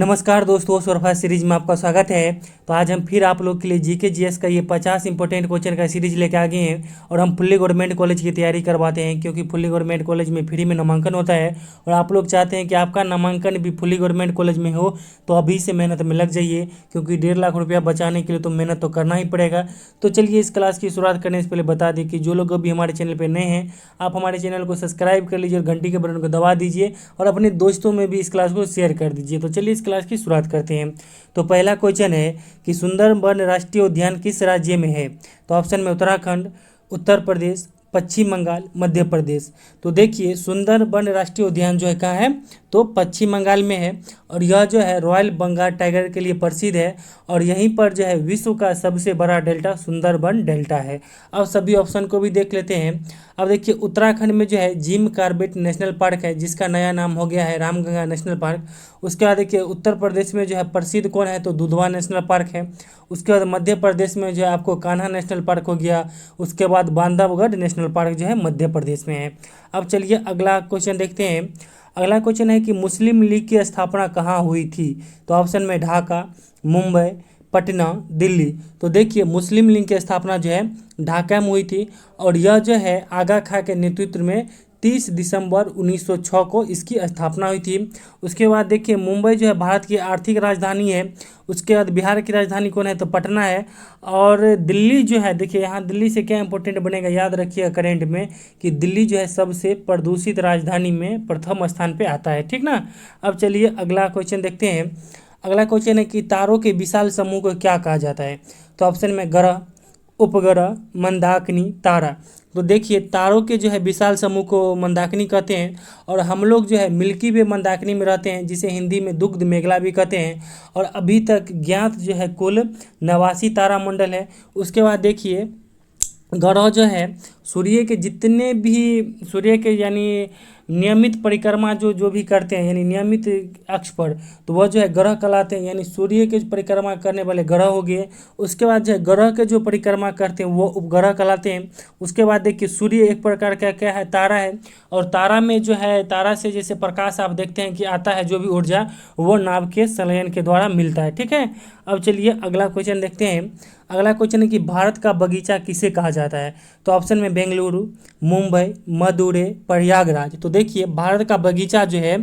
नमस्कार दोस्तों, सोरफा सीरीज में आपका स्वागत है। तो आज हम फिर आप लोग के लिए जीके जीएस का ये 50 इंपॉर्टेंट क्वेश्चन का सीरीज लेके आ गए हैं और हम फुल्ली गवर्नमेंट कॉलेज की तैयारी करवाते हैं, क्योंकि फुल्ली गवर्नमेंट कॉलेज में फ्री में नामांकन होता है और आप लोग चाहते हैं कि आपका नामांकन भी फुल्ली गवर्नमेंट कॉलेज में हो। तो अभी से मेहनत में लग जाइए, क्योंकि 1.5 लाख रुपया बचाने के लिए तो मेहनत तो करना ही पड़ेगा। तो चलिए इस क्लास की शुरुआत करने से पहले बता दें कि जो लोग अभी हमारे चैनल पर नए हैं, आप हमारे चैनल को सब्सक्राइब कर लीजिए और घंटी के बटन को दबा दीजिए और अपने दोस्तों में भी इस क्लास को शेयर कर दीजिए। तो चलिए इस क्लास की शुरुआत करते हैं। तो पहला क्वेश्चन है कि सुंदरबन राष्ट्रीय उद्यान किस राज्य में है? तो ऑप्शन में उत्तराखंड, उत्तर प्रदेश, पश्चिम बंगाल, मध्य प्रदेश। तो देखिए सुंदरबन राष्ट्रीय उद्यान जो है कहाँ है? तो पश्चिम बंगाल में है और यह जो है रॉयल बंगाल टाइगर के लिए प्रसिद्ध है और यहीं पर जो है विश्व का सबसे बड़ा डेल्टा सुंदरबन डेल्टा है। अब सभी ऑप्शन को भी देख लेते हैं। अब देखिए उत्तराखंड में जो है जिम कॉर्बेट नेशनल पार्क है, जिसका नया नाम हो गया है रामगंगा नेशनल पार्क। उसके बाद देखिए उत्तर प्रदेश में जो है प्रसिद्ध कौन है? तो दुधवा नेशनल पार्क है। उसके बाद मध्य प्रदेश में जो है आपको कान्हा नेशनल पार्क हो गया। उसके बाद बांधवगढ़ नेशनल पार्क जो है मध्य प्रदेश में है। अब चलिए अगला क्वेश्चन देखते हैं। अगला क्वेश्चन है कि मुस्लिम लीग की स्थापना कहाँ हुई थी? तो ऑप्शन में ढाका, मुंबई, पटना, दिल्ली। तो देखिए मुस्लिम लीग की स्थापना जो है ढाका में हुई थी और यह जो है आगा खां के नेतृत्व में 30 दिसंबर 1906 को इसकी स्थापना हुई थी। उसके बाद देखिए मुंबई जो है भारत की आर्थिक राजधानी है। उसके बाद बिहार की राजधानी कौन है? तो पटना है। और दिल्ली जो है, देखिए यहाँ दिल्ली से क्या इंपॉर्टेंट बनेगा, याद रखिएगा करेंट में कि दिल्ली जो है सबसे प्रदूषित राजधानी में प्रथम स्थान पे आता है, ठीक ना। अब चलिए अगला क्वेश्चन देखते हैं। अगला क्वेश्चन है कि तारों के विशाल समूह को क्या कहा जाता है? तो ऑप्शन में ग्रह, उपग्रह, मंदाकिनी, तारा। तो देखिए तारों के जो है विशाल समूह को मंदाकिनी कहते हैं और हम लोग जो है मिल्की वे मंदाकिनी में रहते हैं, जिसे हिंदी में दुग्ध मेघला भी कहते हैं। और अभी तक ज्ञात जो है कुल 89 तारामंडल है। उसके बाद देखिए ग्रह जो है सूर्य के जितने भी सूर्य के यानी नियमित परिक्रमा जो भी करते हैं, यानी नियमित अक्ष पर, तो वह जो है ग्रह कहलाते हैं। यानी सूर्य के परिक्रमा करने वाले ग्रह हो गए। उसके बाद जो है ग्रह के जो परिक्रमा करते हैं वो उपग्रह कहलाते हैं। उसके बाद देखिए सूर्य एक प्रकार का क्या है? तारा है। और तारा में जो है तारा से जैसे प्रकाश आप देखते हैं कि आता है, जो भी ऊर्जा वो नाभ के संलयन के द्वारा मिलता है, ठीक है। अब चलिए अगला क्वेश्चन देखते हैं। अगला क्वेश्चन है कि भारत का बगीचा किसे कहा जाता है? तो ऑप्शन में बेंगलुरु, मुंबई, मदुरै, प्रयागराज। तो देखिए भारत का बगीचा जो है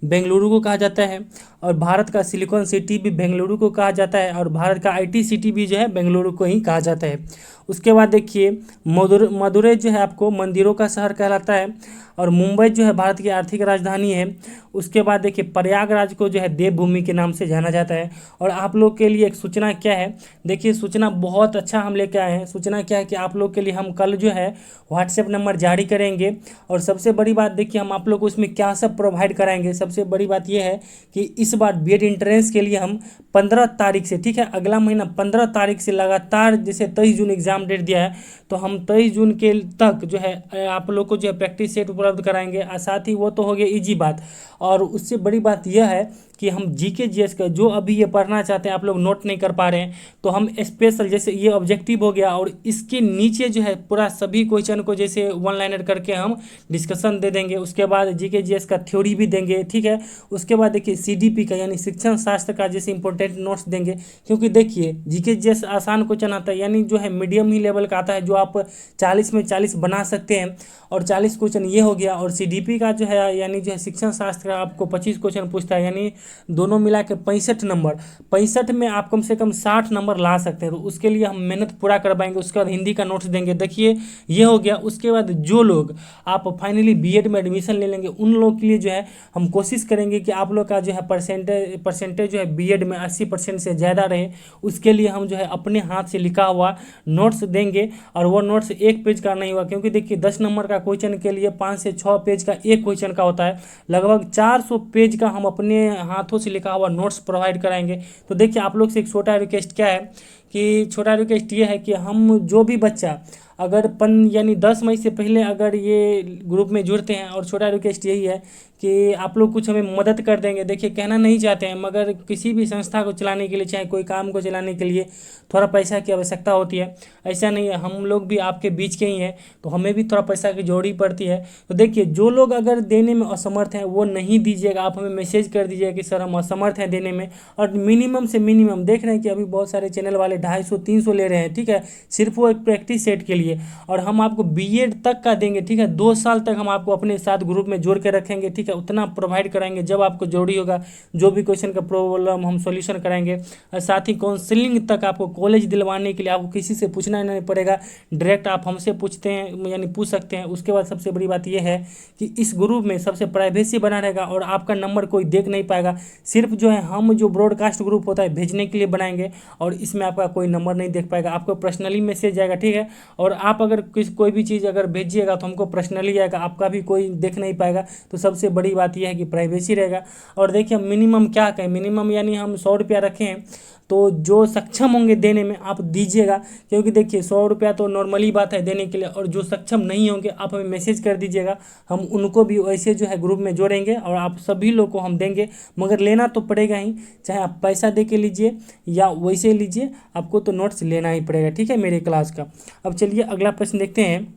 बेंगलुरु को कहा जाता है और भारत का सिलिकॉन सिटी भी बेंगलुरु को कहा जाता है और भारत का आईटी सिटी भी जो है बेंगलुरु को ही कहा जाता है। उसके बाद देखिए मदुरै जो है आपको मंदिरों का शहर कहलाता है और मुंबई जो है भारत की आर्थिक राजधानी है। उसके बाद देखिए प्रयागराज को जो है देवभूमि के नाम से जाना जाता है। और आप लोग के लिए एक सूचना क्या है? देखिए सूचना बहुत अच्छा हम लेके आए हैं। सूचना क्या है कि आप लोग के लिए हम कल जो है व्हाट्सएप नंबर जारी करेंगे और सबसे बड़ी बात देखिए हम आप लोग को उसमें क्या सब प्रोवाइड कराएंगे। सबसे बड़ी बात यह है कि इस बार बीएड एंट्रेंस के लिए हम 15 तारीख से, ठीक है, अगला महीना 15 तारीख से लगातार, जैसे 23 जून एग्जाम डेट दिया है तो हम 23 जून के तक जो है आप लोग को जो है प्रैक्टिस सेट उपलब्ध कराएंगे। और साथ ही वो तो हो गया इजी बात, और उससे बड़ी बात यह है कि हम जीके जीएस का जो अभी ये पढ़ना चाहते हैं आप लोग नोट नहीं कर पा रहे हैं, तो हम स्पेशल जैसे ये ऑब्जेक्टिव हो गया और इसके नीचे जो है पूरा सभी क्वेश्चन को जैसे वन लाइनर करके हम डिस्कशन दे देंगे। उसके बाद जीके जीएस का थ्योरी भी देंगे, ठीक है। उसके बाद देखिए सीडीपी का यानी शिक्षण शास्त्र का जैसे इंपॉर्टेंट नोट्स देंगे, क्योंकि देखिए जीके जीएस आसान क्वेश्चन आता है, यानी जो है मीडियम ही लेवल का आता है, जो आप 40 में 40 बना सकते हैं और 40 क्वेश्चन ये हो गया। और सीडीपी का जो है यानी जो है शिक्षण शास्त्र का आपको 25 क्वेश्चन पूछता है, यानी दोनों मिला के 65 नंबर। 65 में आप कम से कम 60 नंबर ला सकते हैं, तो उसके लिए हम मेहनत पूरा करवाएंगे। उसके बाद हिंदी का नोट्स देंगे, देखिए ये हो गया। उसके बाद जो लोग आप फाइनली बीएड में एडमिशन ले लेंगे उन लोगों के लिए जो है हम कोशिश करेंगे कि आप लोग का जो है परसेंटेज जो है बीएड में 80% से ज़्यादा रहे। उसके लिए हम जो है अपने हाथ से लिखा हुआ नोट्स देंगे और वो नोट्स एक पेज का नहीं हुआ, क्योंकि देखिए 10 नंबर का क्वेश्चन के लिए 5 से 6 पेज का एक क्वेश्चन का होता है। लगभग 400 पेज का हम अपने हाथों से लिखा हुआ नोट्स प्रोवाइड कराएंगे। तो देखिए आप लोग से एक छोटा रिक्वेस्ट क्या है कि छोटा रिक्वेस्ट ये है कि हम जो भी बच्चा अगर यानी 10 मई से पहले अगर ये ग्रुप में जुड़ते हैं, और छोटा रिक्वेस्ट यही है कि आप लोग कुछ हमें मदद कर देंगे। देखिए कहना नहीं चाहते हैं, मगर किसी भी संस्था को चलाने के लिए, चाहे कोई काम को चलाने के लिए थोड़ा पैसा की आवश्यकता होती है। ऐसा नहीं है, हम लोग भी आपके बीच के ही हैं, तो हमें भी थोड़ा पैसा की जरूरी पड़ती है। तो देखिए जो लोग अगर देने में असमर्थ हैं वो नहीं दीजिएगा, आप हमें मैसेज कर दीजिएगा कि सर हम असमर्थ हैं देने में। और मिनिमम से मिनिमम देख रहे हैं कि अभी बहुत सारे चैनल वाले 250-300 ले रहे हैं, ठीक है, सिर्फ वो एक प्रैक्टिस सेट के लिए। और हम आपको बीएड तक का देंगे, ठीक है, 2 साल तक हम आपको अपने साथ ग्रुप में जोड़ के रखेंगे, ठीक है, उतना प्रोवाइड कराएंगे जब आपको जरूरी होगा। जो भी क्वेश्चन का प्रॉब्लम हम सॉल्यूशन कराएंगे, और साथ ही काउंसलिंग तक आपको कॉलेज दिलवाने के लिए आपको किसी से पूछना नहीं पड़ेगा, डायरेक्ट आप हमसे पूछते हैं, यानी पूछ सकते हैं। उसके बाद सबसे बड़ी बात यह है कि इस ग्रुप में सबसे प्राइवेसी बना रहेगा और आपका नंबर कोई देख नहीं पाएगा। सिर्फ जो है हम जो ब्रॉडकास्ट ग्रुप होता है भेजने के लिए बनाएंगे, और इसमें आपका कोई नंबर नहीं देख पाएगा, आपको पर्सनली मैसेज जाएगा, ठीक है। और आप अगर कोई भी चीज़ अगर भेजिएगा तो हमको पर्सनली आएगा, आपका भी कोई देख नहीं पाएगा। तो सबसे बड़ी बात यह है कि प्राइवेसी रहेगा। और देखिए मिनिमम क्या कहें, मिनिमम यानी हम 100 रुपया रखें हैं, तो जो सक्षम होंगे देने में आप दीजिएगा, क्योंकि देखिए 100 रुपया तो नॉर्मली बात है देने के लिए। और जो सक्षम नहीं होंगे आप हमें मैसेज कर दीजिएगा, हम उनको भी वैसे जो है ग्रुप में जोड़ेंगे और आप सभी लोग को हम देंगे। मगर लेना तो पड़ेगा ही, चाहे आप पैसा दे के लीजिए या वैसे लीजिए, आपको तो नोट्स लेना ही पड़ेगा, ठीक है, मेरे क्लास का। अब चलिए अगला प्रश्न देखते हैं।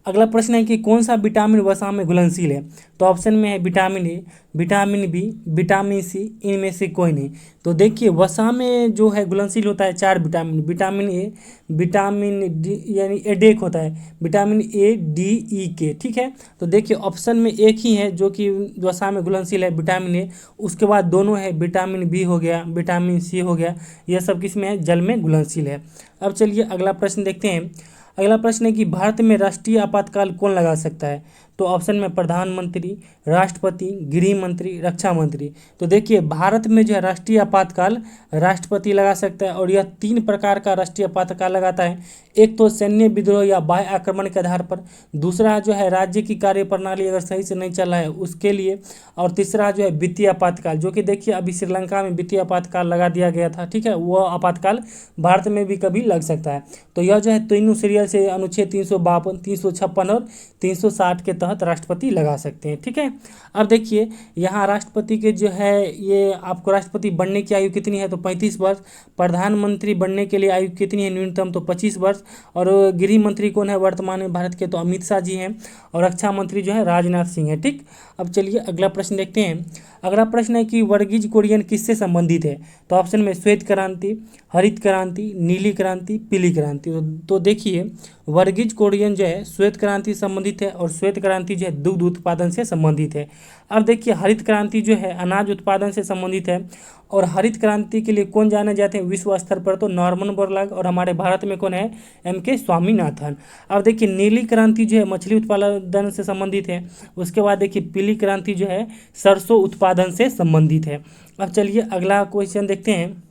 अगला प्रश्न है कि कौन सा विटामिन वसा में घुलनशील है। तो ऑप्शन में है vitamin A, vitamin B, vitamin C, इनमें से कोई नहीं। तो देखिए वसा में जो है घुलनशील होता है 4 vitamin, vitamin A, vitamin D यानी एडेक होता है, विटामिन ए, डी, ई, के, ठीक है। तो देखिए ऑप्शन में एक ही है जो कि वसा में घुलनशील है, विटामिन ए। उसके बाद दोनों है विटामिन बी हो गया, विटामिन सी हो गया, यह सब किस में है, जल में घुलनशील है। अब चलिए अगला प्रश्न देखते हैं। अगला प्रश्न है कि भारत में राष्ट्रीय आपातकाल कौन लगा सकता है। तो ऑप्शन में प्रधानमंत्री, राष्ट्रपति, गृह मंत्री, रक्षा मंत्री। तो देखिए भारत में जो है राष्ट्रीय आपातकाल राष्ट्रपति लगा सकता है, और यह 3 प्रकार का राष्ट्रीय आपातकाल लगाता है। एक तो सैन्य विद्रोह या बाह्य आक्रमण के आधार पर, दूसरा जो है राज्य की कार्यप्रणाली अगर सही से नहीं चल रहा है उसके लिए, और तीसरा जो है वित्तीय आपातकाल, जो कि देखिए अभी श्रीलंका में वित्तीय आपातकाल लगा दिया गया था, ठीक है। वह आपातकाल भारत में भी कभी लग सकता है। तो यह जो है तीनों सीरियल से अनुच्छेद 352, 356 और 360 के तहत राष्ट्रपति लगा सकते हैं, ठीक है। अब देखिए यहाँ राष्ट्रपति के जो है ये आपको राष्ट्रपति बनने की आयु कितनी है, तो 35 वर्ष। प्रधानमंत्री बनने के लिए आयु कितनी है न्यूनतम, तो 25 वर्ष। और गृह मंत्री कौन है वर्तमान में भारत के, तो अमित शाह जी हैं। और रक्षा मंत्री जो है राजनाथ सिंह है, ठीक। अब चलिए अगला प्रश्न देखते हैं। अगला प्रश्न है कि वर्गीज कुरियन किससे संबंधित है। तो ऑप्शन में श्वेत क्रांति, हरित क्रांति, नीली क्रांति, पीली क्रांति। तो देखिए वर्गीज कुरियन जो है श्वेत क्रांति संबंधित है, और श्वेत क्रांति जो है दुग्ध उत्पादन से संबंधित है। अब देखिए हरित क्रांति जो है अनाज उत्पादन से संबंधित है। और हरित क्रांति के लिए कौन जाने जाते हैं विश्व स्तर पर, तो नॉर्मन बोरलॉग। और हमारे भारत में कौन है, एम.के. स्वामीनाथन। अब देखिए नीली क्रांति जो है मछली उत्पादन से संबंधित है। उसके बाद देखिए पीली क्रांति जो है सरसों उत्पादन से संबंधित है। अब चलिए अगला क्वेश्चन देखते हैं।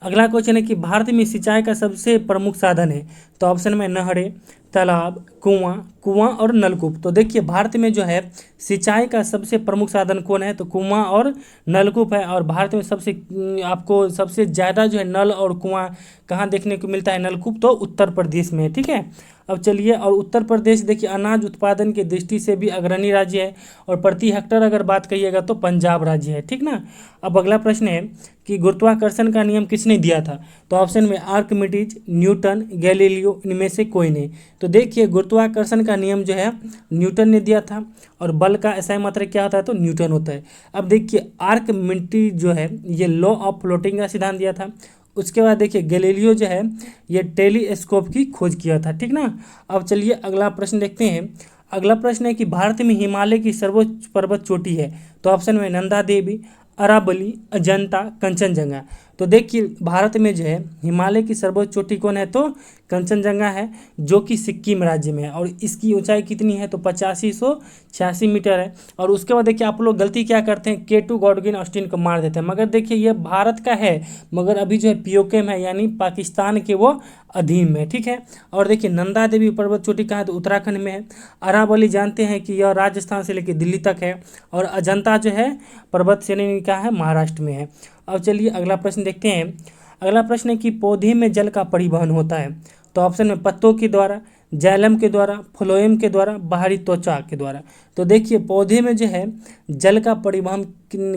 अगला क्वेश्चन है कि भारत में सिंचाई का सबसे प्रमुख साधन है। तो ऑप्शन में नहरें, तालाब, कुआं और नलकूप। तो देखिए भारत में जो है सिंचाई का सबसे प्रमुख साधन कौन है, तो कुआं और नलकूप है। और भारत में आपको सबसे ज़्यादा जो है नल और कुआं कहाँ देखने को मिलता है, नलकूप, तो उत्तर प्रदेश में, ठीक है। अब चलिए, और उत्तर प्रदेश देखिए अनाज उत्पादन की दृष्टि से भी अग्रणी राज्य है, और प्रति हेक्टेयर अगर बात करिएगा तो पंजाब राज्य है, ठीक ना। अब अगला प्रश्न है कि गुरुत्वाकर्षण का नियम किसने दिया था। तो ऑप्शन में आर्किमिडीज, न्यूटन, गैलीलियो, इनमें से कोई नहीं। तो देखिए गुरुत्वाकर्षण का नियम जो है न्यूटन ने दिया था, और बल का ऐसा मात्रक क्या होता है, तो न्यूटन होता है। अब देखिए आर्किमिडीज जो है ये लॉ ऑफ फ्लोटिंग का सिद्धांत दिया था। उसके बाद देखिए गैलीलियो जो है ये टेलीस्कोप की खोज किया था, ठीक ना। अब चलिए अगला प्रश्न देखते हैं। अगला प्रश्न है कि भारत में हिमालय की सर्वोच्च पर्वत चोटी है। तो ऑप्शन में नंदा देवी, अरावली, अजंता, कंचनजंगा। तो देखिए भारत में जो है हिमालय की सर्वोच्च चोटी कौन है, तो कंचनजंगा है, जो कि सिक्किम राज्य में है। और इसकी ऊंचाई कितनी है, तो 8586 मीटर है। और उसके बाद देखिए आप लोग गलती क्या करते हैं, K2 गॉडगिन ऑस्टिन को मार देते हैं। मगर देखिए ये भारत का है, मगर अभी जो है पीओके में है, यानी पाकिस्तान के वो अधीन में, ठीक है। और देखिए नंदा देवी पर्वत चोटी कहाँ है, तो उत्तराखंड में है। अरावली जानते हैं कि यह राजस्थान से लेकर दिल्ली तक है। और अजंता जो है पर्वत श्रेणी का है, महाराष्ट्र में है। अब चलिए अगला प्रश्न देखते हैं। अगला प्रश्न है कि पौधे में जल का परिवहन होता है, तो ऑप्शन में पत्तों के द्वारा, जाइलम के द्वारा, फ्लोएम के द्वारा, बाहरी त्वचा के द्वारा। तो देखिए पौधे में जो है जल का परिवहन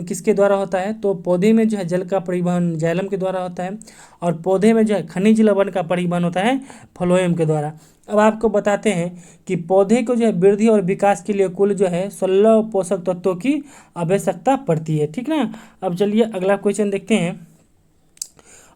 किसके द्वारा होता है, तो पौधे में जो है जल का परिवहन जाइलम के द्वारा होता है, और पौधे में जो है खनिज लवण का परिवहन होता है फ्लोएम के द्वारा। अब आपको बताते हैं कि पौधे को जो है वृद्धि और विकास के लिए कुल जो है 16 पोषक तत्वों की आवश्यकता पड़ती है, ठीक ना। अब चलिए अगला क्वेश्चन देखते हैं।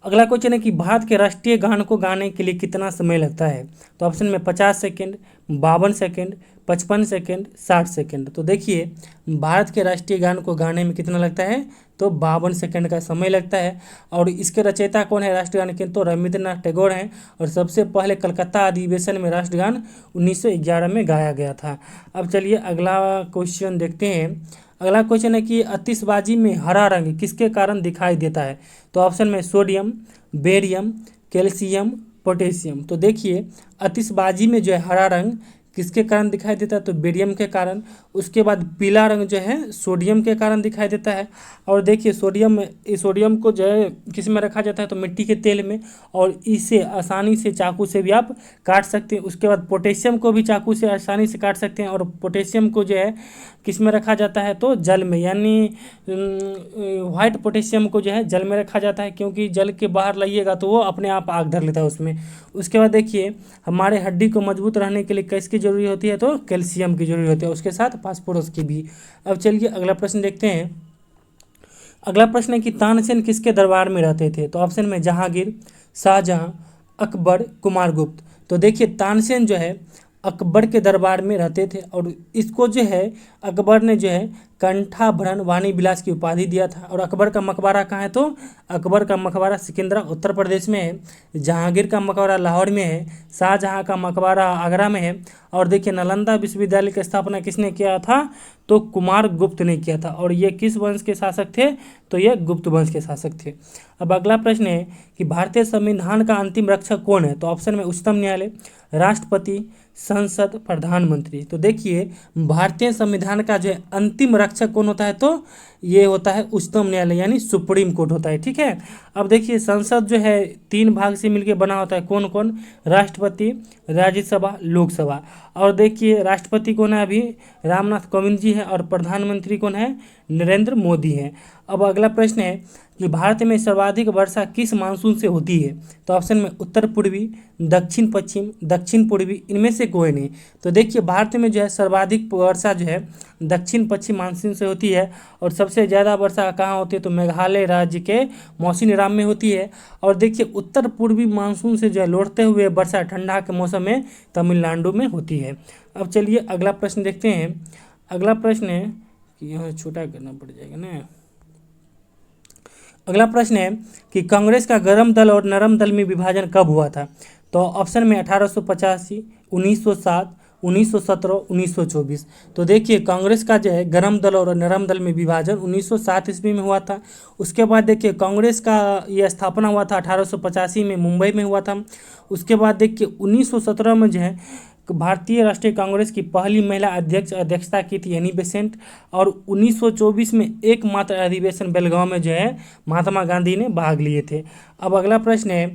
अगला क्वेश्चन है कि भारत के राष्ट्रीय गान को गाने के लिए कितना समय लगता है, तो ऑप्शन में 50 सेकेंड, 52 सेकेंड, 55 सेकेंड, 60 सेकेंड। तो देखिए भारत के राष्ट्रीय गान को गाने में कितना लगता है, तो 52 सेकेंड का समय लगता है। और इसके रचयिता कौन है राष्ट्रगान के, तो रविंद्रनाथ टैगोर हैं, और सबसे पहले कलकत्ता अधिवेशन में राष्ट्रगान 1911 में गाया गया था। अब चलिए अगला क्वेश्चन देखते हैं। अगला क्वेश्चन है कि आतिशबाजी में हरा रंग किसके कारण दिखाई देता है, तो ऑप्शन में सोडियम, बेरियम, कैल्शियम, पोटेशियम। तो देखिए आतिशबाजी में जो है हरा रंग किसके कारण दिखाई देता है, तो बेरियम के कारण। उसके बाद पीला रंग जो है सोडियम के कारण दिखाई देता है। और देखिए सोडियम को जो है किस में रखा जाता है, तो मिट्टी के तेल में, और इसे आसानी से चाकू से भी आप काट सकते हैं। उसके बाद पोटेशियम को भी चाकू से आसानी से काट सकते हैं, और पोटेशियम को जो है किस में रखा जाता है, तो जल में, यानी व्हाइट पोटेशियम को जो है जल में रखा जाता है, क्योंकि जल के बाहर लाइएगा तो वो अपने आप आग धर लेता है उसमें। उसके बाद देखिए हमारे हड्डी को मजबूत रहने के लिए किसकी जरूरी होती है, तो कैल्शियम की जरूरी होती है, उसके साथ फास्फोरस की भी। अब चलिए अगला प्रश्न देखते हैं। अगला प्रश्न है कि तानसेन किसके दरबार में रहते थे, तो ऑप्शन में जहांगीर, शाहजहां, अकबर, कुमारगुप्त। तो देखिए तानसेन जो है अकबर के दरबार में रहते थे, और इसको जो है अकबर ने जो है कंठाभरण वाणी विलास की उपाधि दिया था। और अकबर का मकबरा कहाँ है, तो अकबर का मकबरा सिकंदरा उत्तर प्रदेश में है, जहांगीर का मकबरा लाहौर में है, शाहजहां का मकबरा आगरा में है। और देखिए नालंदा विश्वविद्यालय की स्थापना किसने किया था, तो कुमारगुप्त ने किया था। और ये किस वंश के शासक थे, तो ये गुप्त वंश के शासक थे। अब अगला प्रश्न है कि भारतीय संविधान का अंतिम रक्षक कौन है, तो ऑप्शन में उच्चतम न्यायालय, राष्ट्रपति, संसद, प्रधानमंत्री। तो देखिए भारतीय संविधान का जो है अंतिम रक्षक कौन होता है, तो ये होता है उच्चतम न्यायालय, यानी सुप्रीम कोर्ट होता है, ठीक है। अब देखिए संसद जो है 3 भाग से मिलकर बना होता है, कौन कौन, राष्ट्रपति, राज्यसभा, लोकसभा। और देखिए राष्ट्रपति कौन है, अभी रामनाथ कोविंद जी है, और प्रधानमंत्री कौन है, नरेंद्र मोदी हैं। अब अगला प्रश्न है कि भारत में सर्वाधिक वर्षा किस मानसून से होती है, तो ऑप्शन में उत्तर पूर्वी, दक्षिण पश्चिम, दक्षिण पूर्वी, इनमें से कोई नहीं। तो देखिए भारत में जो है सर्वाधिक वर्षा जो है दक्षिण पश्चिम मानसून से होती है, और सबसे ज़्यादा वर्षा कहाँ होती है, तो मेघालय राज्य के मौसिनराम में होती है। और देखिए उत्तर पूर्वी मानसून से जो है लौटते हुए वर्षा ठंडा के मौसम में तमिलनाडु में होती है। अब चलिए अगला प्रश्न देखते हैं। अगला प्रश्न है कि यहाँ छोटा करना पड़ जाएगा ना। अगला प्रश्न है कि कांग्रेस का गर्म दल और नरम दल में विभाजन कब हुआ था, तो ऑप्शन में 1885, 1907, 1917, 1924। तो देखिए कांग्रेस का जो है गर्म दल और नरम दल में विभाजन 1907 ईस्वी में हुआ था। उसके बाद देखिए कांग्रेस का ये स्थापना हुआ था 1885 में मुंबई में हुआ था। उसके बाद देखिए 1917 में जो है भारतीय राष्ट्रीय कांग्रेस की पहली महिला अध्यक्षता की थी एनी बेसेंट। और 1924 में एकमात्र अधिवेशन बेलगांव में जो है महात्मा गांधी ने भाग लिए थे। अब अगला प्रश्न है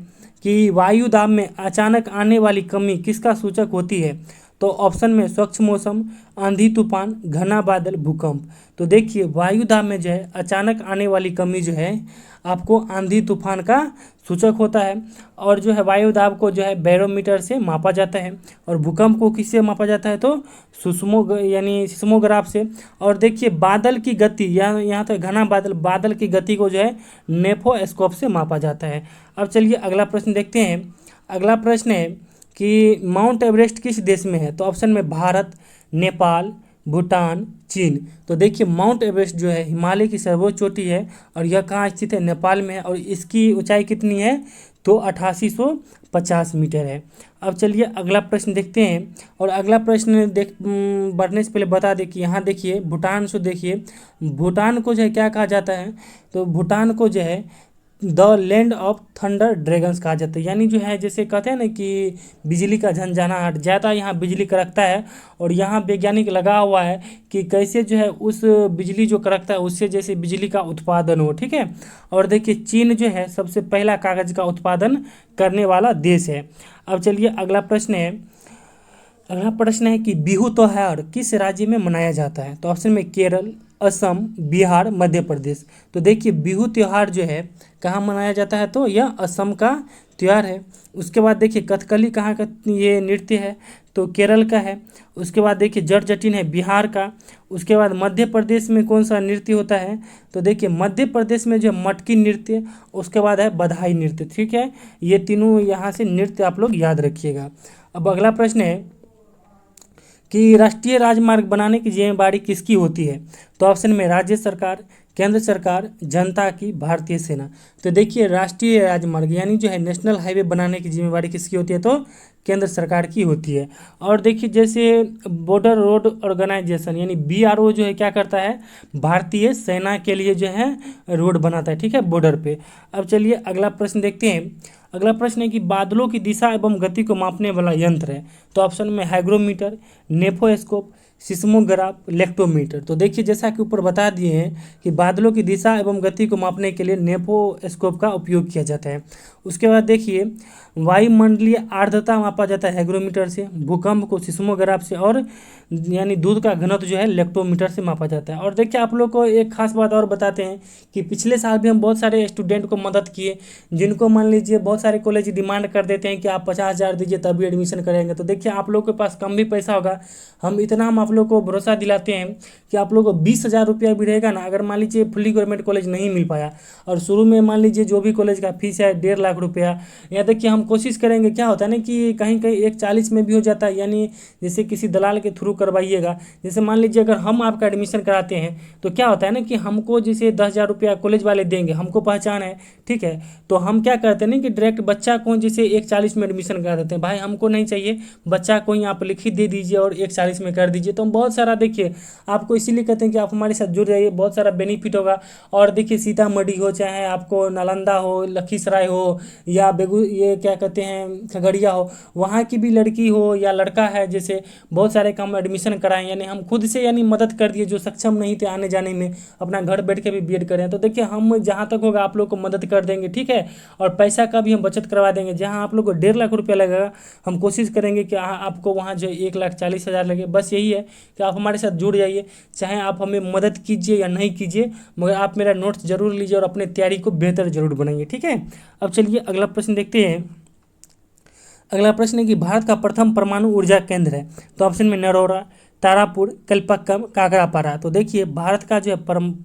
कि वायु दाब में अचानक आने वाली कमी किसका सूचक होती है, तो ऑप्शन में स्वच्छ मौसम, आंधी तूफान, घना बादल, भूकंप। तो देखिए वायु दाब में जो है अचानक आने वाली कमी जो है आपको आंधी तूफान का सूचक होता है। और जो है वायु दाब को जो है बैरोमीटर से मापा जाता है, और भूकंप को किससे मापा जाता है, तो सिस्मोग्राफ से। और देखिए बादल की गति यहाँ तो घना बादल की गति को जो है नेफोस्कोप से मापा जाता है। अब चलिए अगला प्रश्न देखते हैं। अगला प्रश्न है कि माउंट एवरेस्ट किस देश में है, तो ऑप्शन में भारत, नेपाल, भूटान, चीन। तो देखिए माउंट एवरेस्ट जो है हिमालय की सर्वोच्च चोटी है, और यह कहाँ स्थित है, नेपाल में है। और इसकी ऊंचाई कितनी है, तो 8850 मीटर है। अब चलिए अगला प्रश्न देखते हैं। और अगला प्रश्न बढ़ने से पहले बता दें कि यहाँ देखिए भूटान से देखिए भूटान को जो है क्या कहा जाता है, तो भूटान को जो है the land of thunder dragons कहा जाता है। यानी जो है जैसे कहते हैं ना कि बिजली का झंझनाहट ज़्यादा यहाँ बिजली कड़कता है, और यहाँ वैज्ञानिक लगा हुआ है कि कैसे जो है उस बिजली जो कड़कता है उससे जैसे बिजली का उत्पादन हो। ठीक है, और देखिए चीन जो है सबसे पहला कागज़ का उत्पादन करने वाला देश है। अब चलिए अगला प्रश्न है। अगला प्रश्न है कि बिहू त्योहार किस राज्य में मनाया जाता है? तो ऑप्शन में केरल, असम, बिहार, मध्य प्रदेश। तो देखिए बिहू त्योहार जो है कहाँ मनाया जाता है? तो यह असम का त्यौहार है। उसके बाद देखिए कथकली कहाँ का ये नृत्य है? तो केरल का है। उसके बाद देखिए जट जटिन है बिहार का। उसके बाद मध्य प्रदेश में कौन सा नृत्य होता है? तो देखिए मध्य प्रदेश में जो मटकी नृत्य, उसके बाद है बधाई नृत्य। ठीक है, ये तीनों यहाँ से नृत्य आप लोग याद रखिएगा। अब अगला प्रश्न है कि राष्ट्रीय राजमार्ग बनाने की जिम्मेदारी किसकी होती है? तो ऑप्शन में राज्य सरकार, केंद्र सरकार, जनता की, भारतीय सेना। तो देखिए राष्ट्रीय राजमार्ग यानी जो है नेशनल हाईवे बनाने की जिम्मेदारी किसकी होती है? तो केंद्र सरकार की होती है। और देखिए जैसे बॉर्डर रोड ऑर्गेनाइजेशन यानी बीआरओ जो है क्या करता है? भारतीय सेना के लिए जो है रोड बनाता है। ठीक है, बॉर्डर पे। अब चलिए अगला प्रश्न देखते हैं। अगला प्रश्न है कि बादलों की दिशा एवं गति को मापने वाला यंत्र है। तो ऑप्शन में हाइग्रोमीटर, नेफोस्कोप, सिस्मोग्राफ, लेक्टोमीटर। तो देखिए जैसा कि ऊपर बता दिए हैं कि बादलों की दिशा एवं गति को मापने के लिए नेफोस्कोप का उपयोग किया जाता है। उसके बाद देखिए वायुमंडलीय आर्द्रता मापा जाता है हाइग्रोमीटर से, भूकंप को सिस्मोग्राफ से, और यानी दूध का घनत्व जो है लेक्टोमीटर से मापा जाता है। और देखिए आप लोग को एक खास बात और बताते हैं कि पिछले साल भी हम बहुत सारे स्टूडेंट को मदद किए, जिनको मान लीजिए बहुत सारे कॉलेज डिमांड कर देते हैं कि आप 50,000 दीजिए तभी एडमिशन करेंगे। तो देखिए आप लोग के पास कम भी पैसा होगा, हम आप लोग को भरोसा दिलाते हैं कि आप लोग को 20,000 रुपया भी रहेगा ना, अगर मान लीजिए फुली गवर्नमेंट कॉलेज नहीं मिल पाया, और शुरू में मान लीजिए जो भी कॉलेज का फीस है 1.5 लाख रुपया, या देखिए हम कोशिश करेंगे। क्या होता है ना कि कहीं कहीं 1,40 में भी हो जाता है, यानी जैसे किसी दलाल के थ्रू करवाइएगा। जैसे मान लीजिए अगर हम आपका एडमिशन कराते हैं तो क्या होता है ना कि हमको जैसे 10,000 रुपया कॉलेज वाले देंगे, हमको पहचान है। ठीक है, तो हम क्या करते हैं ना कि डायरेक्ट बच्चा को जैसे 1,40 में एडमिशन करा देते हैं। भाई हमको नहीं चाहिए, बच्चा को ही आप लिखित दे दीजिए और 1,40 में कर दीजिए। तो हम बहुत सारा देखिए आपको इसीलिए कहते हैं कि आप हमारे साथ जुड़ जाइए, बहुत सारा बेनिफिट होगा। और देखिए सीतामढ़ी हो, चाहे आपको नालंदा हो, लखीसराय हो, या ये क्या कहते हैं खगड़िया हो, वहाँ की भी लड़की हो या लड़का है, जैसे बहुत सारे काम एडमिशन कराएं, यानी हम खुद से यानी मदद कर दिए जो सक्षम नहीं थे आने जाने में, अपना घर बैठ के भी बीएड करें। तो देखिए हम जहाँ तक होगा आप लोग को मदद कर देंगे। ठीक है, और पैसा का भी हम बचत करवा देंगे। जहाँ आप लोग को 1.5 लाख रुपया लगेगा, हम कोशिश करेंगे कि आपको वहाँ जो 1,40,000 लगे। बस यही है कि आप हमारे साथ जुड़ जाइए, चाहे आप हमें मदद कीजिए या नहीं कीजिए, मगर आप मेरा नोट्स जरूर लीजिए और अपने तैयारी को बेहतर जरूर बनाइए। ठीक है, अब चलिए अगला प्रश्न देखते हैं। अगला प्रश्न है कि भारत का प्रथम परमाणु ऊर्जा केंद्र है। तो ऑप्शन में नरोरा, तारापुर, कल्पक्कम, काकरापारा। तो देखिए भारत का जो है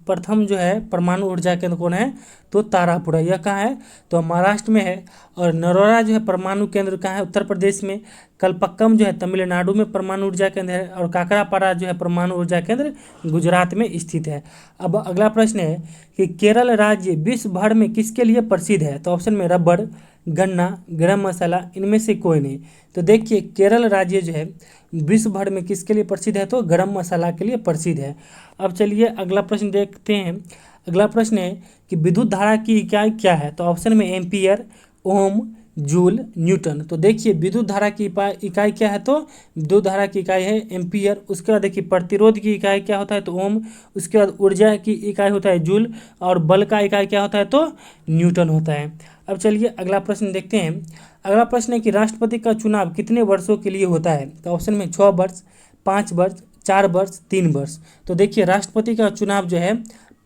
प्रथम जो है परमाणु ऊर्जा केंद्र कौन है? तो तारापुर है। यह कहाँ है? तो महाराष्ट्र में है। और नरोरा जो है परमाणु केंद्र कहाँ है? उत्तर प्रदेश में। कल्पक्कम जो है तमिलनाडु में परमाणु ऊर्जा केंद्र है। और काकरापारा जो है परमाणु ऊर्जा केंद्र गुजरात में स्थित है। अब अगला प्रश्न है कि केरल राज्य विश्व भर में किसके लिए प्रसिद्ध है? तो ऑप्शन में रबड़, गन्ना, गरम मसाला, इनमें से कोई नहीं। तो देखिए केरल राज्य जो है विश्व भर में किसके लिए प्रसिद्ध है? तो गरम मसाला के लिए प्रसिद्ध है। अब चलिए अगला प्रश्न देखते हैं। अगला प्रश्न है कि विद्युत धारा की इकाई क्या है? तो ऑप्शन में एम्पियर, ओम, जूल, न्यूटन। तो देखिए विद्युत धारा की इकाई क्या है? तो विद्युत धारा की इकाई है एम्पियर। उसके बाद देखिए प्रतिरोध की इकाई क्या होता है? तो ओम। उसके बाद ऊर्जा की इकाई होता है जूल, और बल का इकाई क्या होता है? तो न्यूटन होता है। अब चलिए अगला प्रश्न देखते हैं। अगला प्रश्न है कि राष्ट्रपति का चुनाव कितने वर्षों के लिए होता है? तो ऑप्शन में 6 वर्ष, 5 वर्ष, 4 वर्ष, 3 वर्ष। तो देखिए राष्ट्रपति का चुनाव जो है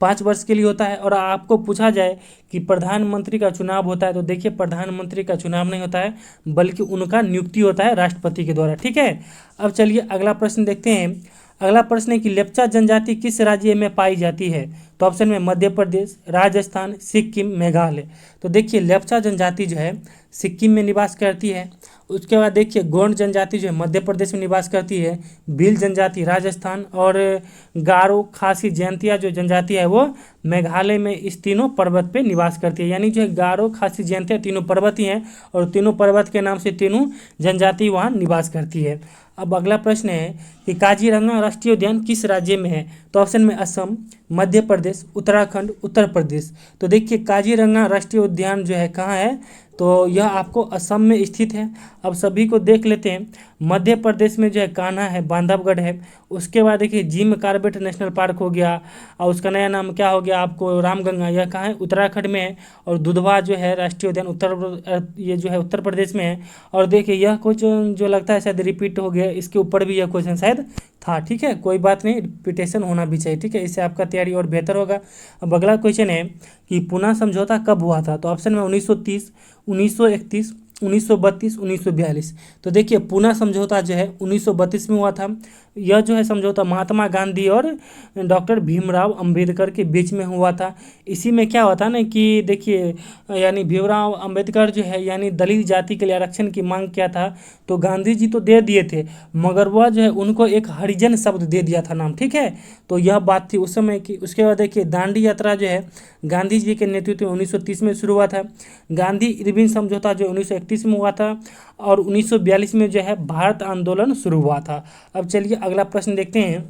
5 वर्ष के लिए होता है। और आपको पूछा जाए कि प्रधानमंत्री का चुनाव होता है, तो देखिए प्रधानमंत्री का चुनाव नहीं होता है, बल्कि उनका नियुक्ति होता है राष्ट्रपति के द्वारा। ठीक है, अब चलिए अगला प्रश्न देखते हैं। अगला प्रश्न है कि लेप्चा जनजाति किस राज्य में पाई जाती है? तो ऑप्शन में मध्य प्रदेश, राजस्थान, सिक्किम, मेघालय। तो देखिए लेप्चा जनजाति जो है सिक्किम में निवास करती है। उसके बाद देखिए गोंड जनजाति जो है मध्य प्रदेश में निवास करती है, भील जनजाति राजस्थान, और गारो, खासी, जयंतिया जो जनजाति है वो मेघालय में इस तीनों पर्वत पे निवास करती है। यानी जो है गारो, खासी, जयंतिया तीनों पर्वत ही हैं, और तीनों पर्वत के नाम से तीनों जनजाति वहाँ निवास करती है। अब अगला प्रश्न है कि काजीरंगा राष्ट्रीय उद्यान किस राज्य में है? तो ऑप्शन में असम, मध्य प्रदेश, उत्तराखंड, उत्तर प्रदेश। तो देखिए काजीरंगा राष्ट्रीय उद्यान जो है कहाँ है, तो यह आपको असम में स्थित है। अब सभी को देख लेते हैं। मध्य प्रदेश में जो है कान्हा है, बांधवगढ़ है। उसके बाद देखिए जिम कॉर्बेट नेशनल पार्क हो गया, और उसका नया नाम क्या हो गया आपको, रामगंगा। यह कहाँ है, उत्तराखंड में है। और दुधवा जो है राष्ट्रीय उद्यान ये जो है उत्तर प्रदेश में है। और देखिए यह कुछ जो लगता है शायद रिपीट हो गया, इसके ऊपर भी यह क्वेश्चन शायद था। ठीक है, कोई बात नहीं, रिपीटेशन होना भी चाहिए। ठीक है, इससे आपका तैयारी और बेहतर होगा। अब अगला क्वेश्चन है कि पूना समझौता कब हुआ था, तो ऑप्शन में 1930, 1931, 1932, 1942। तो देखिए पूना समझौता जो है 1932 में हुआ था। यह जो है समझौता महात्मा गांधी और डॉक्टर भीमराव अंबेडकर के बीच में हुआ था। इसी में क्या होता ना कि देखिए यानी भीमराव अंबेडकर जो है यानी दलित जाति के लिए आरक्षण की मांग किया था, तो गांधी जी तो दे दिए थे, मगर वह जो है उनको एक हरिजन शब्द दे दिया था नाम। ठीक है, तो यह बात थी उस समय की। उसके बाद देखिए दांडी यात्रा जो है गांधी जी के नेतृत्व में 1930 में शुरू हुआ था। गांधी इरविन समझौता जो 1931 में हुआ था। और 1942 में जो है भारत आंदोलन शुरू हुआ था। अब चलिए अगला प्रश्न देखते हैं।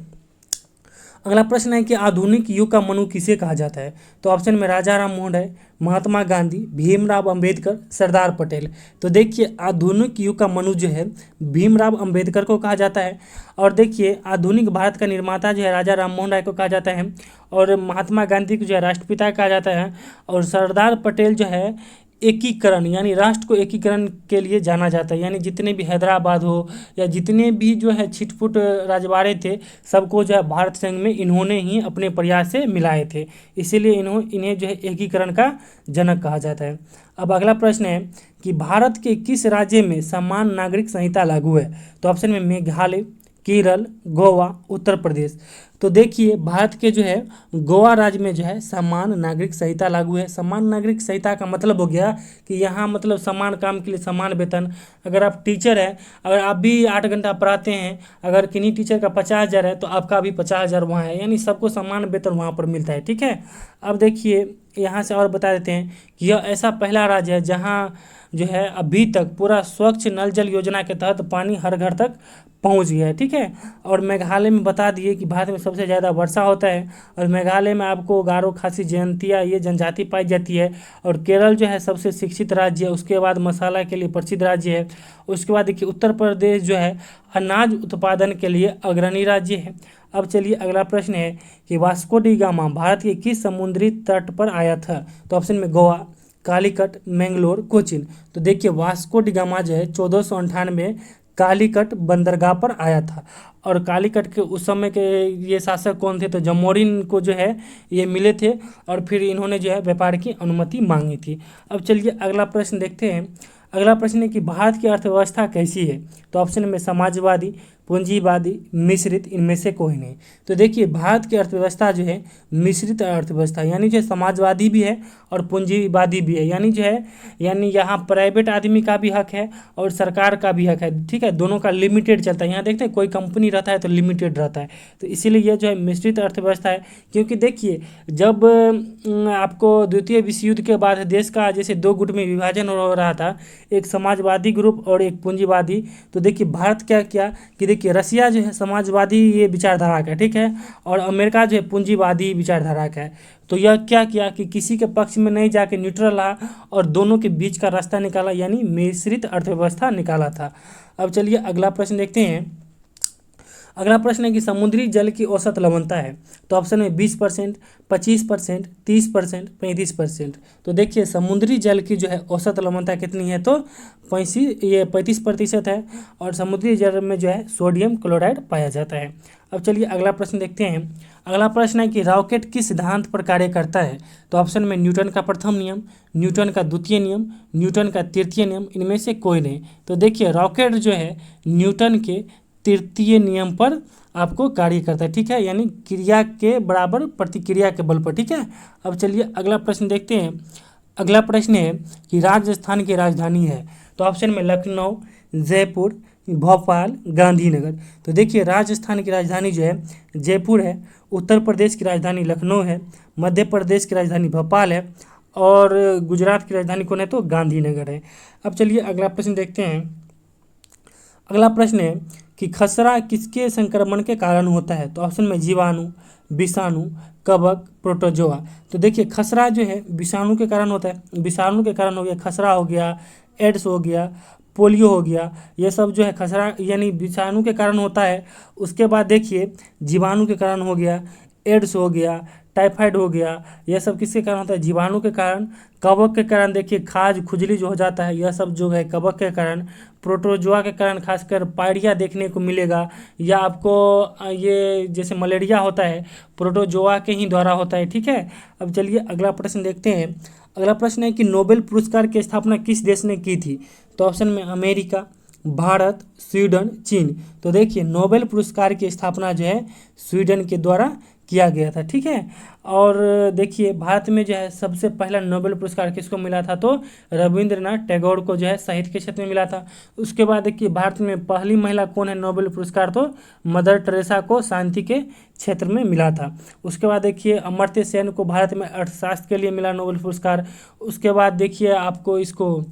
अगला प्रश्न है कि आधुनिक युग का मनु किसे कहा जाता है, तो ऑप्शन में राजा राम मोहन राय, महात्मा गांधी, भीमराव अंबेडकर, सरदार पटेल। तो देखिए आधुनिक युग का मनु जो है भीमराव अंबेडकर को कहा जाता है। और देखिए आधुनिक भारत का निर्माता जो है राजा राम मोहन राय को कहा जाता है। और महात्मा गांधी को जो है राष्ट्रपिता कहा जाता है। और सरदार पटेल जो है एकीकरण यानी राष्ट्र को एकीकरण के लिए जाना जाता है। यानी जितने भी हैदराबाद हो या जितने भी जो है छिटपुट रजवाड़े थे, सबको जो है भारत संघ में इन्होंने ही अपने प्रयास से मिलाए थे। इसीलिए इन्हें जो है एकीकरण का जनक कहा जाता है। अब अगला प्रश्न है कि भारत के किस राज्य में समान नागरिक संहिता लागू है, तो ऑप्शन में मेघालय, केरल, गोवा, उत्तर प्रदेश। तो देखिए भारत के जो है गोवा राज्य में जो है समान नागरिक संहिता लागू है। समान नागरिक संहिता का मतलब हो गया कि यहाँ मतलब समान काम के लिए समान वेतन। अगर आप टीचर हैं, अगर आप भी 8 घंटा पढ़ाते हैं, अगर किन्हीं टीचर का 50,000 है तो आपका भी 50,000 वहाँ है, यानी सबको समान वेतन वहाँ पर मिलता है। ठीक है, अब देखिए यहाँ से और बता देते हैं कि यह ऐसा पहला राज्य है जहाँ जो है अभी तक पूरा स्वच्छ नल जल योजना के तहत पानी हर घर तक पहुंच गया है। ठीक है, और मेघालय में बता दिए कि भारत में सबसे ज़्यादा वर्षा होता है। और मेघालय में आपको गारो, खासी, जयंतिया ये जनजाति पाई जाती है। और केरल जो है सबसे शिक्षित राज्य है। उसके बाद मसाला के लिए प्रसिद्ध राज्य है। उसके बाद देखिए उत्तर प्रदेश जो है अनाज उत्पादन के लिए अग्रणी राज्य है। अब चलिए अगला प्रश्न है कि वास्को डी गामा भारत के किस समुद्री तट पर आया था, तो ऑप्शन में गोवा, कालीकट, मैंगलोर, कोचिन। तो देखिए वास्को डी गामा जो है 1498 कालीकट बंदरगाह पर आया था। और कालीकट के उस समय के ये शासक कौन थे, तो जमोरिन को जो है ये मिले थे और फिर इन्होंने जो है व्यापार की अनुमति मांगी थी। अब चलिए अगला प्रश्न देखते हैं। अगला प्रश्न है कि भारत की अर्थव्यवस्था कैसी है, तो ऑप्शन में समाजवादी, पूंजीवादी, मिश्रित, इनमें से कोई नहीं। तो देखिए भारत की अर्थव्यवस्था जो है मिश्रित अर्थव्यवस्था, यानी जो समाजवादी भी है और पूंजीवादी भी है। यानी जो है यानी यहाँ प्राइवेट आदमी का भी हक है और सरकार का भी हक है। ठीक है, दोनों का लिमिटेड चलता है। यहाँ देखते हैं कोई कंपनी रहता है तो लिमिटेड रहता है, तो इसीलिए यह जो है मिश्रित अर्थव्यवस्था है। क्योंकि देखिए जब आपको द्वितीय विश्व युद्ध के बाद देश का जैसे 2 गुट में विभाजन हो रहा था, एक समाजवादी ग्रुप और एक पूंजीवादी, तो देखिए भारत क्या किया कि देखिए रसिया जो है समाजवादी ये विचारधारा का, ठीक है, और अमेरिका जो है पूंजीवादी विचारधारा का है। तो यह क्या किया कि किसी के पक्ष में नहीं जाके न्यूट्रल रहा और दोनों के बीच का रास्ता निकाला, यानी मिश्रित अर्थव्यवस्था निकाला था। अब चलिए अगला प्रश्न देखते हैं। अगला प्रश्न है कि समुद्री जल की औसत लवणता है, तो ऑप्शन में 20%, 25%, 30%, 35%। तो देखिए समुद्री जल की जो है औसत लवणता कितनी है, तो 35% है। और समुद्री जल में जो है सोडियम क्लोराइड पाया जाता है। अब चलिए अगला प्रश्न देखते हैं। अगला प्रश्न है कि रॉकेट किस सिद्धांत पर कार्य करता है, तो ऑप्शन में न्यूटन का प्रथम नियम, न्यूटन का द्वितीय नियम, न्यूटन का तृतीय नियम, इनमें से कोई नहीं। तो देखिए रॉकेट जो है न्यूटन के तृतीय नियम पर आपको कार्य करता है। ठीक है, यानी क्रिया के बराबर प्रतिक्रिया के बल पर। ठीक है, अब चलिए अगला प्रश्न देखते हैं। अगला प्रश्न है कि राजस्थान की राजधानी है, तो ऑप्शन में लखनऊ, जयपुर, भोपाल, गांधीनगर। तो देखिए राजस्थान की राजधानी जो है जयपुर है, उत्तर प्रदेश की राजधानी लखनऊ है, मध्य प्रदेश की राजधानी भोपाल है, और गुजरात की राजधानी कौन है, तो गांधीनगर है। अब चलिए अगला प्रश्न देखते हैं। अगला प्रश्न है कि खसरा किसके संक्रमण के कारण होता है, तो ऑप्शन में जीवाणु, विषाणु, कवक, प्रोटोजोआ। तो देखिए खसरा जो है विषाणु के कारण होता है, विषाणु के कारण हो गया खसरा, हो गया एड्स, हो गया पोलियो, हो गया, ये सब जो है खसरा यानी विषाणु के कारण होता है। उसके बाद देखिए जीवाणु के कारण हो गया एड्स, हो गया टाइफाइड, हो गया, यह सब किसके कारण होता है, जीवाणु के कारण। कवक के कारण देखिए खाज खुजली जो हो जाता है, यह सब जो है कवक के कारण। प्रोटोजोआ के कारण खासकर पायरिया देखने को मिलेगा, या आपको ये जैसे मलेरिया होता है प्रोटोजोआ के ही द्वारा होता है। ठीक है, अब चलिए अगला प्रश्न देखते हैं। अगला प्रश्न है कि नोबेल पुरस्कार की स्थापना किस देश ने की थी। तो ऑप्शन में अमेरिका, भारत, स्वीडन, चीन। तो देखिए नोबेल पुरस्कार की स्थापना जो है स्वीडन के द्वारा किया गया था। ठीक है, और देखिए भारत में जो है सबसे पहला नोबेल पुरस्कार किसको मिला था, तो रविंद्रनाथ टैगोर को जो है साहित्य के क्षेत्र में मिला था। उसके बाद देखिए भारत में पहली महिला कौन है नोबेल पुरस्कार, तो मदर टेरेसा को शांति के क्षेत्र में मिला था। उसके बाद देखिए अमर्त्य सेन को भारत में अर्थशास्त्र के लिए मिला नोबेल पुरस्कार। उसके बाद देखिए आपको इसको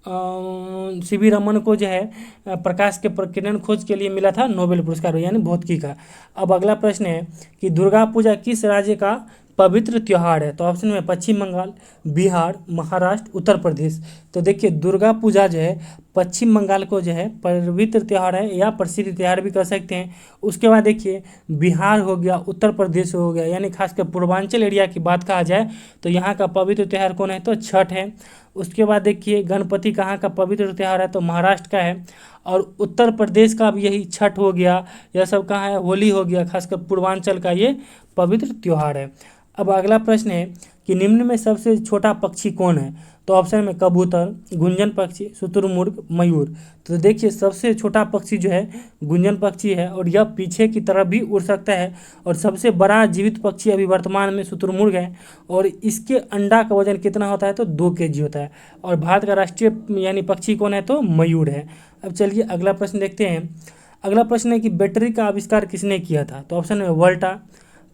सीवी रमन को जो है प्रकाश के प्रकीर्णन खोज के लिए मिला था नोबेल पुरस्कार, यानी भौतिकी का। अब अगला प्रश्न है कि दुर्गा पूजा किस राज्य का पवित्र त्योहार है। तो ऑप्शन में पश्चिम बंगाल, बिहार, महाराष्ट्र, उत्तर प्रदेश। तो देखिए दुर्गा पूजा जो है पश्चिम बंगाल को जो है पवित्र त्यौहार है, या प्रसिद्ध त्यौहार भी कह सकते हैं। उसके बाद देखिए बिहार हो गया, उत्तर प्रदेश हो गया, यानी खासकर पूर्वांचल एरिया की बात कहा जाए तो यहाँ का पवित्र त्यौहार कौन है, तो छठ है। उसके बाद देखिए गणपति कहाँ का पवित्र त्यौहार है, तो महाराष्ट्र का है। और उत्तर प्रदेश का भी यही छठ हो गया, यह सब कहाँ है, होली हो गया, खासकर पूर्वांचल का ये पवित्र त्यौहार है। अब अगला प्रश्न है कि निम्न में सबसे छोटा पक्षी कौन है। तो ऑप्शन में कबूतर, गुंजन पक्षी, शुतुरमुर्ग, मयूर। तो देखिए सबसे छोटा पक्षी जो है गुंजन पक्षी है, और यह पीछे की तरफ भी उड़ सकता है। और सबसे बड़ा जीवित पक्षी अभी वर्तमान में शुतुरमुर्ग है, और इसके अंडा का वजन कितना होता है, तो 2 kg होता है। और भारत का राष्ट्रीय यानी पक्षी कौन है, तो मयूर है। अब चलिए अगला प्रश्न देखते हैं। अगला प्रश्न है कि बैटरी का आविष्कार किसने किया था। तो ऑप्शन में वोल्टा,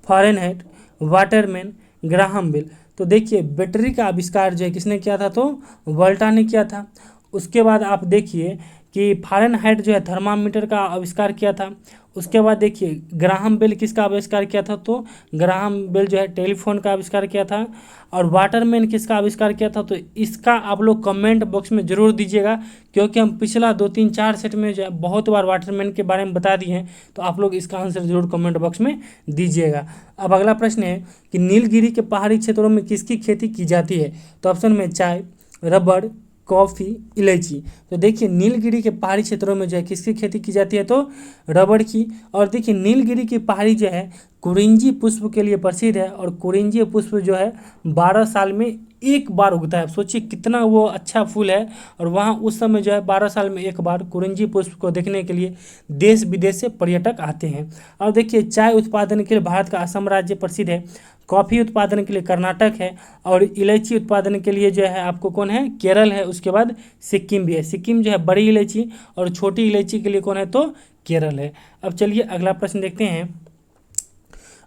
फ़ारेनहाइट, वाटरमैन, ग्राहम बेल। तो देखिए बैटरी का आविष्कार जो है किसने किया था, तो वोल्टा ने किया था। उसके बाद आप देखिए कि फ़ारेनहाइट जो है थर्मामीटर का आविष्कार किया था। उसके बाद देखिए ग्राहम बेल किसका आविष्कार किया था, तो ग्राहम बेल जो है टेलीफोन का आविष्कार किया था। और वाटरमैन किसका आविष्कार किया था, तो इसका आप लोग कमेंट बॉक्स में ज़रूर दीजिएगा, क्योंकि हम पिछला 2-3-4 सेट में जो है बहुत बार वाटरमैन के बारे में बता दिए हैं। तो आप लोग इसका आंसर जरूर कमेंट बॉक्स में दीजिएगा। अब अगला प्रश्न है कि नीलगिरी के पहाड़ी क्षेत्रों में किसकी खेती की जाती है। तो ऑप्शन में चाय, रबड़, कॉफ़ी, इलायची। तो देखिए नीलगिरी के पहाड़ी क्षेत्रों में जो है किसकी खेती की जाती है, तो रबड़ की। और देखिए नीलगिरी की पहाड़ी जो है कुरिंजी पुष्प के लिए प्रसिद्ध है, और कुरिंजी पुष्प जो है 12 साल में एक बार उगता है। सोचिए कितना वो अच्छा फूल है, और वहाँ उस समय जो है 12 साल में एक बार कुरिंजी पुष्प को देखने के लिए देश विदेश से पर्यटक आते हैं। और देखिए चाय उत्पादन के लिए भारत का असम राज्य प्रसिद्ध है, कॉफ़ी उत्पादन के लिए कर्नाटक है, और इलायची उत्पादन के लिए जो है आपको कौन है, केरल है। उसके बाद सिक्किम भी है, सिक्किम जो है बड़ी इलायची, और छोटी इलायची के लिए कौन है, तो केरल है। अब चलिए अगला प्रश्न देखते हैं।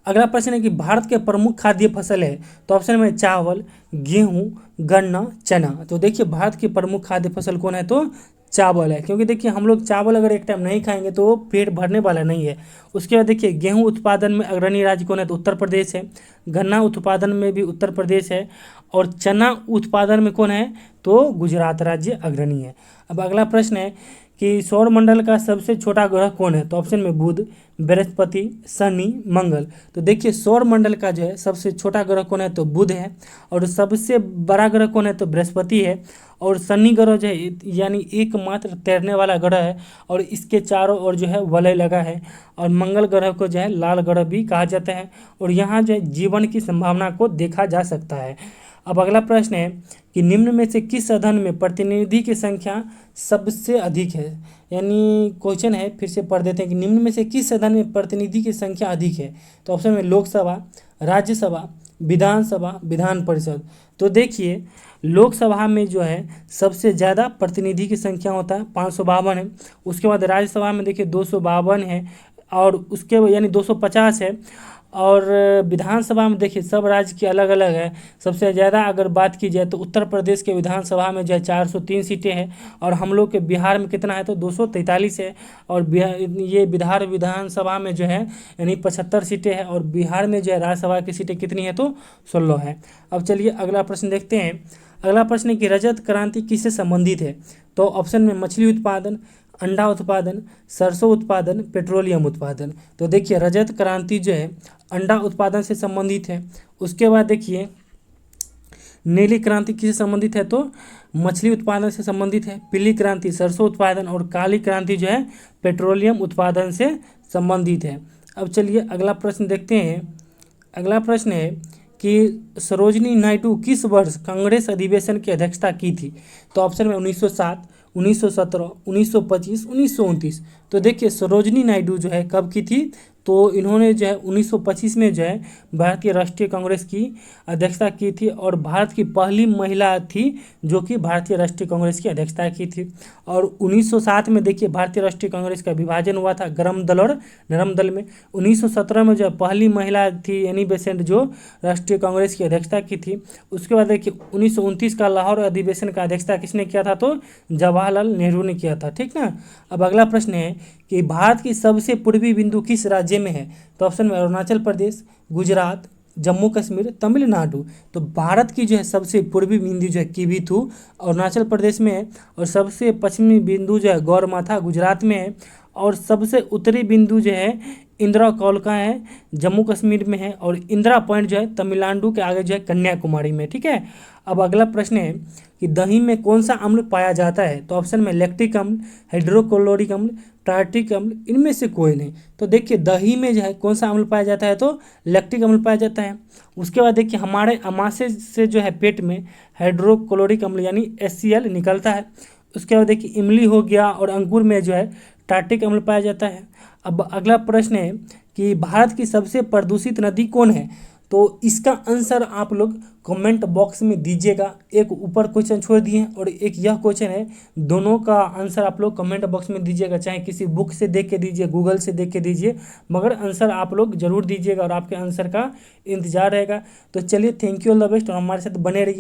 अगला प्रश्न है कि भारत के प्रमुख खाद्य फसल है। तो ऑप्शन में चावल, गेहूँ, गन्ना, चना। तो देखिए भारत की प्रमुख खाद्य फसल कौन है, तो चावल है, क्योंकि देखिए हम लोग चावल अगर एक टाइम नहीं खाएंगे तो वो पेट भरने वाला नहीं है। उसके बाद देखिए गेहूं उत्पादन में अग्रणी राज्य कौन है, तो उत्तर प्रदेश है। गन्ना उत्पादन में भी उत्तर प्रदेश है, और चना उत्पादन में कौन है, तो गुजरात राज्य अग्रणी है। अब अगला प्रश्न है कि सौरमंडल का सबसे छोटा ग्रह कौन है। तो ऑप्शन में बुध, बृहस्पति, शनि, मंगल। तो देखिए सौरमंडल का जो है सबसे छोटा ग्रह कौन है, तो बुध है। और सबसे बड़ा ग्रह कौन है, तो बृहस्पति है। और शनि ग्रह जो है यानी एकमात्र तैरने वाला ग्रह है, और इसके चारों ओर जो है वलय लगा है। और मंगल ग्रह को जो है लाल ग्रह भी कहा जाता है, और यहाँ जो है जीवन की संभावना को देखा जा सकता है। अब अगला प्रश्न है कि निम्न में से किस सदन में प्रतिनिधि की संख्या सबसे अधिक है। यानी क्वेश्चन है, फिर से पढ़ देते हैं कि निम्न में से किस सदन में प्रतिनिधि की संख्या अधिक है। तो ऑप्शन में लोकसभा, राज्यसभा, विधानसभा, विधान परिषद। तो देखिए लोकसभा में जो है सबसे ज़्यादा प्रतिनिधि की संख्या होता है 552 है। उसके बाद राज्यसभा में देखिए 252 है, और उसके यानी 250 है। और विधानसभा में देखिए सब राज्य की अलग अलग है। सबसे ज़्यादा अगर बात की जाए तो उत्तर प्रदेश के विधानसभा में जो है 403 सीटें हैं, और हम लोग के बिहार में कितना है तो 243 है। और ये बिहार विधानसभा में जो है यानी 75 सीटें हैं, और बिहार में जो है राज्यसभा की सीटें कितनी है तो 16 है। अब चलिए अगला प्रश्न देखते हैं। अगला प्रश्न है कि रजत क्रांति किससे संबंधित है। तो ऑप्शन में मछली उत्पादन, अंडा उत्पादन, सरसों उत्पादन, पेट्रोलियम उत्पादन। तो देखिए रजत क्रांति जो है अंडा उत्पादन से संबंधित है। उसके बाद देखिए नीली क्रांति किससे संबंधित है तो मछली उत्पादन से संबंधित है। पीली क्रांति सरसों उत्पादन, और काली क्रांति जो है पेट्रोलियम उत्पादन से संबंधित है। अब चलिए अगला प्रश्न देखते हैं। अगला प्रश्न है कि सरोजिनी नायडू किस वर्ष कांग्रेस अधिवेशन की अध्यक्षता की थी। तो ऑप्शन में 1907, 1917, 1925, 1929। तो देखिए सरोजिनी नायडू जो है कब की थी तो इन्होंने जो है 1925 में जो है भारतीय राष्ट्रीय कांग्रेस की अध्यक्षता की थी, और भारत की पहली महिला थी जो कि भारतीय राष्ट्रीय कांग्रेस की अध्यक्षता की थी। और 1907 में देखिए भारतीय राष्ट्रीय कांग्रेस का विभाजन हुआ था गर्म दल और नरम दल में। 1917 में जो है पहली महिला थी एनी बेसेंट जो राष्ट्रीय कांग्रेस की अध्यक्षता की थी। उसके बाद देखिए 1929 का लाहौर अधिवेशन का अध्यक्षता किसने किया था तो जवाहरलाल नेहरू ने किया था, ठीक ना। अब अगला प्रश्न है कि भारत की सबसे पूर्वी बिंदु किस राज्य में है। तो ऑप्शन में अरुणाचल प्रदेश, गुजरात, जम्मू कश्मीर, तमिलनाडु। तो भारत की जो है सबसे पूर्वी बिंदु जो है किबिथू अरुणाचल प्रदेश में है, और सबसे पश्चिमी बिंदु जो है गौरमाथा गुजरात में है, और सबसे उत्तरी बिंदु जो है इंदिरा कौलका है जम्मू कश्मीर में है, और इंदिरा पॉइंट जो है तमिलनाडु के आगे जो है कन्याकुमारी में, ठीक है। अब अगला प्रश्न है कि दही में कौन सा अम्ल पाया जाता है। तो ऑप्शन में लैक्टिक अम्ल, हाइड्रोक्लोरिक अम्ल, टार्टिक अम्ल, इनमें से कोई नहीं। तो देखिए दही में जो है कौन सा अम्ल पाया जाता है तो लैक्टिक अम्ल पाया जाता है। उसके बाद देखिए हमारे अमाशय से जो है पेट में हाइड्रोक्लोरिक अम्ल यानी HCl निकलता है। उसके बाद देखिए इमली हो गया, और अंगूर में जो है टार्टिक अम्ल पाया जाता है। अब अगला प्रश्न है कि भारत की सबसे प्रदूषित नदी कौन है। तो इसका आंसर आप लोग कमेंट बॉक्स में दीजिएगा। एक ऊपर क्वेश्चन छोड़ दिए हैं और एक यह क्वेश्चन है, दोनों का आंसर आप लोग कमेंट बॉक्स में दीजिएगा। चाहे किसी बुक से देख के दीजिए, गूगल से देख के दीजिए, मगर आंसर आप लोग जरूर दीजिएगा और आपके आंसर का इंतजार रहेगा। तो चलिए thank you all the best, और हमारे साथ बने रहिए।